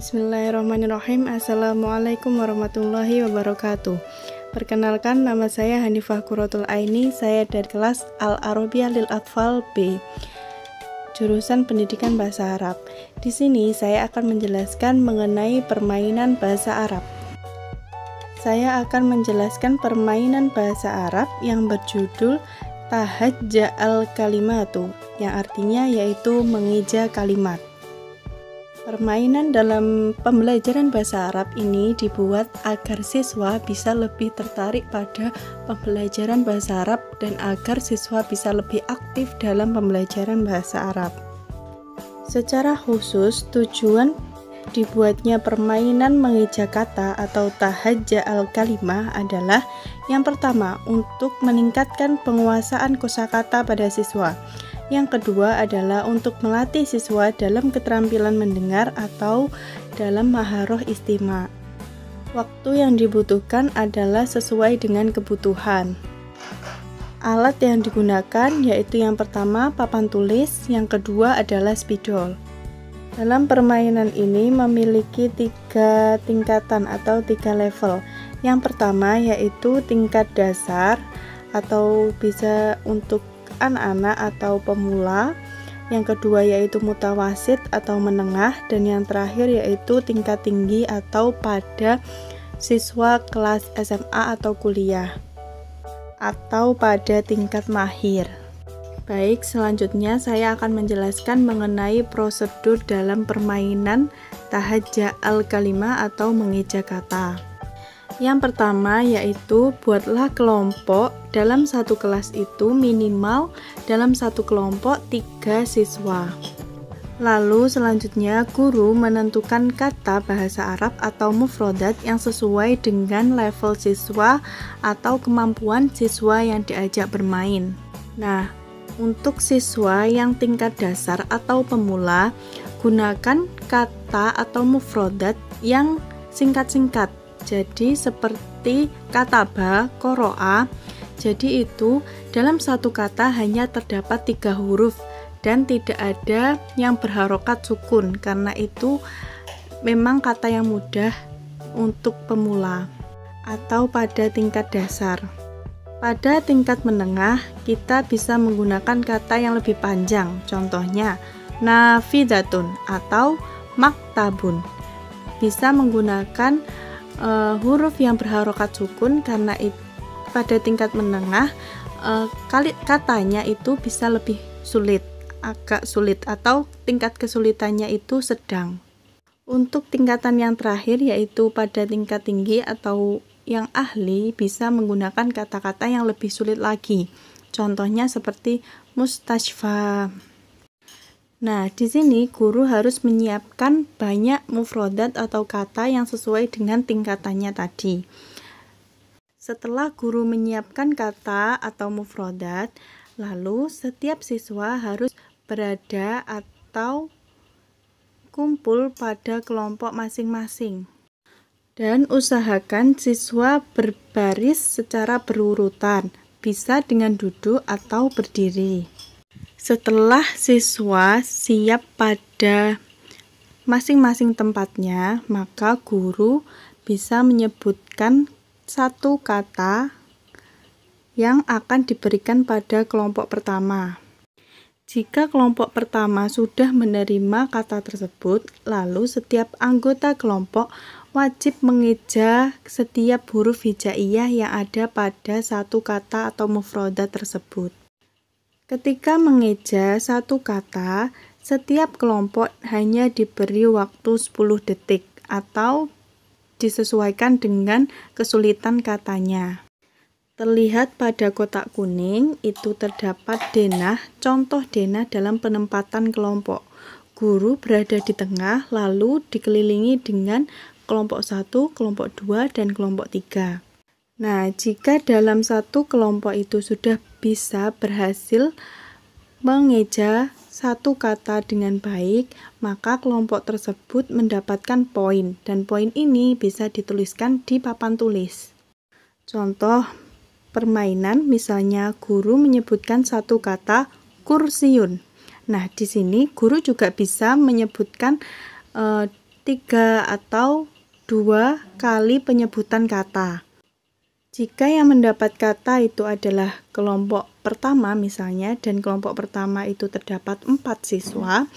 Bismillahirrahmanirrahim. Assalamualaikum warahmatullahi wabarakatuh. Perkenalkan, nama saya Hanifah Qurratul Aini. Saya dari kelas Al-Arabiyah lil Atfal B, jurusan Pendidikan Bahasa Arab. Di sini saya akan menjelaskan mengenai permainan bahasa Arab. Saya akan menjelaskan permainan bahasa Arab yang berjudul Tahajja al-kalimatu, yang artinya yaitu mengeja kalimat. Permainan dalam pembelajaran bahasa Arab ini dibuat agar siswa bisa lebih tertarik pada pembelajaran bahasa Arab dan agar siswa bisa lebih aktif dalam pembelajaran bahasa Arab. Secara khusus, tujuan dibuatnya permainan mengeja kata atau tahajja al-kalimah adalah yang pertama, untuk meningkatkan penguasaan kosakata pada siswa. Yang kedua adalah untuk melatih siswa dalam keterampilan mendengar atau dalam maharoh istima. Waktu yang dibutuhkan adalah sesuai dengan kebutuhan. Alat yang digunakan yaitu yang pertama papan tulis, yang kedua adalah spidol. Dalam permainan ini memiliki 3 tingkatan atau 3 level. Yang pertama yaitu tingkat dasar atau bisa untuk anak-anak atau pemula, yang kedua yaitu mutawasit atau menengah, dan yang terakhir yaitu tingkat tinggi atau pada siswa kelas SMA atau kuliah atau pada tingkat mahir. Baik, selanjutnya saya akan menjelaskan mengenai prosedur dalam permainan tahajja al-kalimah atau mengeja kata. Yang pertama yaitu buatlah kelompok. Dalam satu kelas itu minimal dalam satu kelompok 3 siswa. Lalu selanjutnya guru menentukan kata bahasa Arab atau mufrodat yang sesuai dengan level siswa atau kemampuan siswa yang diajak bermain. Nah, untuk siswa yang tingkat dasar atau pemula, gunakan kata atau mufrodat yang singkat-singkat. Jadi seperti kataba, qoro'a. Jadi itu dalam satu kata hanya terdapat 3 huruf dan tidak ada yang berharokat sukun, karena itu memang kata yang mudah untuk pemula atau pada tingkat dasar. Pada tingkat menengah kita bisa menggunakan kata yang lebih panjang, contohnya nafidatun atau maktabun. Bisa menggunakan huruf yang berharokat sukun, karena pada tingkat menengah katanya itu bisa lebih sulit, agak sulit, atau tingkat kesulitannya itu sedang. Untuk tingkatan yang terakhir yaitu pada tingkat tinggi atau yang ahli bisa menggunakan kata-kata yang lebih sulit lagi. Contohnya seperti mustashfa. Nah, di sini guru harus menyiapkan banyak mufrodat atau kata yang sesuai dengan tingkatannya tadi. Setelah guru menyiapkan kata atau mufrodat, lalu setiap siswa harus berada atau kumpul pada kelompok masing-masing. Dan usahakan siswa berbaris secara berurutan, bisa dengan duduk atau berdiri. Setelah siswa siap pada masing-masing tempatnya, maka guru bisa menyebutkan satu kata yang akan diberikan pada kelompok pertama. Jika kelompok pertama sudah menerima kata tersebut, lalu setiap anggota kelompok wajib mengeja setiap huruf hijaiyah yang ada pada satu kata atau mufrodat tersebut. Ketika mengeja satu kata, setiap kelompok hanya diberi waktu 10 detik atau disesuaikan dengan kesulitan katanya. Terlihat pada kotak kuning itu terdapat denah, contoh denah dalam penempatan kelompok. Guru berada di tengah, lalu dikelilingi dengan kelompok 1, kelompok 2, dan kelompok 3. Nah, jika dalam satu kelompok itu sudah bisa berhasil mengeja satu kata dengan baik, maka kelompok tersebut mendapatkan poin, dan poin ini bisa dituliskan di papan tulis. Contoh permainan, misalnya guru menyebutkan satu kata kursiun. Nah, di sini guru juga bisa menyebutkan 3 atau 2 kali penyebutan kata. Jika yang mendapat kata itu adalah kelompok pertama misalnya, dan kelompok pertama itu terdapat 4 siswa,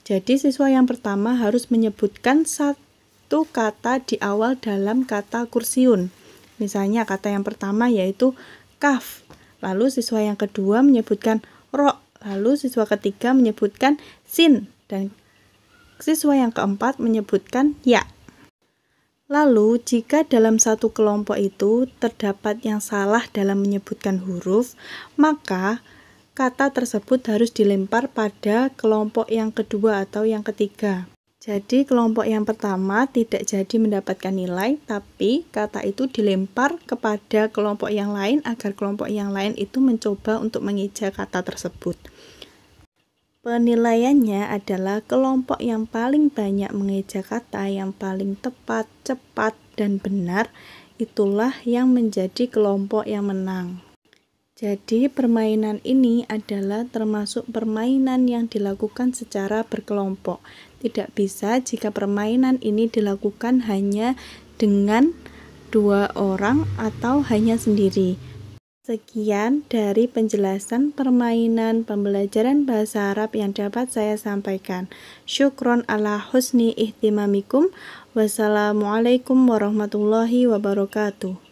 jadi siswa yang pertama harus menyebutkan satu kata di awal dalam kata kursiun. Misalnya kata yang pertama yaitu kaf, lalu siswa yang kedua menyebutkan ro, lalu siswa ketiga menyebutkan sin, dan siswa yang keempat menyebutkan ya. Lalu, jika dalam satu kelompok itu terdapat yang salah dalam menyebutkan huruf, maka kata tersebut harus dilempar pada kelompok yang kedua atau yang ketiga. Jadi, kelompok yang pertama tidak jadi mendapatkan nilai, tapi kata itu dilempar kepada kelompok yang lain agar kelompok yang lain itu mencoba untuk mengeja kata tersebut. Penilaiannya adalah kelompok yang paling banyak mengeja kata yang paling tepat, cepat, dan benar, itulah yang menjadi kelompok yang menang. Jadi permainan ini adalah termasuk permainan yang dilakukan secara berkelompok. Tidak bisa jika permainan ini dilakukan hanya dengan 2 orang atau hanya sendiri. Sekian dari penjelasan permainan pembelajaran bahasa Arab yang dapat saya sampaikan. Syukron ala husni ihtimamikum. Wassalamualaikum warahmatullahi wabarakatuh.